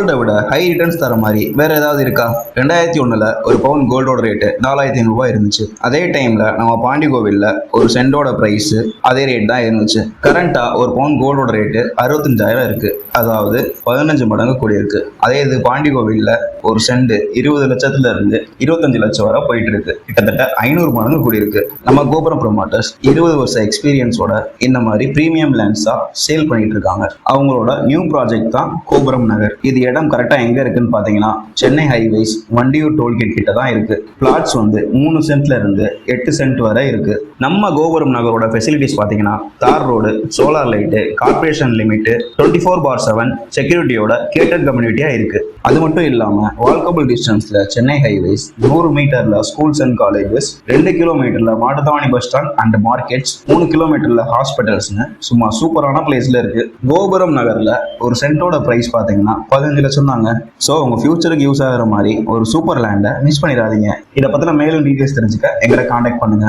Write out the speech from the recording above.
கோல்டை விட high returns தர மாதிரி வேற ஏதாவது இருக்கா? 2001 ஒரு பவுன் கோல்டோட ரேட்டு 4500 ரூபாய் இருந்துச்சு. அதே டைம்ல நம்ம பாண்டி கோவில்ல ஒரு சென்டோட பிரைஸ் அதே ரேட் தான் இருந்துச்சு. கரண்டா ஒரு பவுன் கோல்டோட ரேட்டு 65,000 இருக்கு. அதாவது 15 மடங்கு கூடியிருக்கு. அதே இது பாண்டி கோவில்ல ஒரு சென்ட் 20 லட்சத்துல இருந்து 25 லட்சம் வரை போயிட்டு இருக்கு. கிட்டத்தட்ட 500 மடங்கு கூடியிருக்கு. நம்ம கோபுரம் ப்ரொமோட்டர்ஸ் 20 வருஷ எக்ஸ்பீரியன்ஸோட இந்த மாதிரி பிரீமியம் லேண்ட்ஸா சேல் பண்ணிட்டு இருக்காங்க. அவங்களோட நியூ ப்ராஜெக்ட் தான் கோபுரம் நகர். இது இடம் கரெக்டா எங்க இருக்குன்னு பாத்தீங்கன்னா சென்னை ஹைவேஸ் வண்டியூர் டோல்கேட் கிட்ட தான் இருக்கு. பிளாட்ஸ் 3 சென்ட்ல இருந்து 8 சென்ட் வரை இருக்கு. நம்ம கோபுரம் நகரோட ஃபெசிலிட்டிஸ் பாத்தீங்கன்னா தார் road, solar light, corporation limit, 24/7 செக்யூரிட்டியோட கேட்டட் கம்யூனிட்டியா இருக்கு. அது மட்டும் இல்லாம வால்கபிள் டிஸ்டன்ஸ்ல சென்னை ஹைவேஸ், 100 மீட்டர்ல ஸ்கூல்ஸ் அண்ட் காலேஜஸ், 2 கிலோமீட்டர்ல Mattuthavani bus stand and markets, 3 கிலோமீட்டர்ல ஹாஸ்பிட்டல்ஸ்னு சும்மா சூப்பரான பிளேஸ்ல இருக்கு. கோபுரம் நகர்ல ஒரு சென்டோட பிரைஸ் பாத்தீங்கன்னா 15 லட்சம் தாங்க. ஸோ உங்க ஃபியூச்சருக்கு யூஸ் ஆகிற மாதிரி ஒரு சூப்பர் லேண்டை மிஸ் பண்ணிடாதீங்க. இதை பத்தின மேலும் டீடைல்ஸ் தெரிஞ்சுக்க எங்களை கான்டாக்ட் பண்ணுங்க.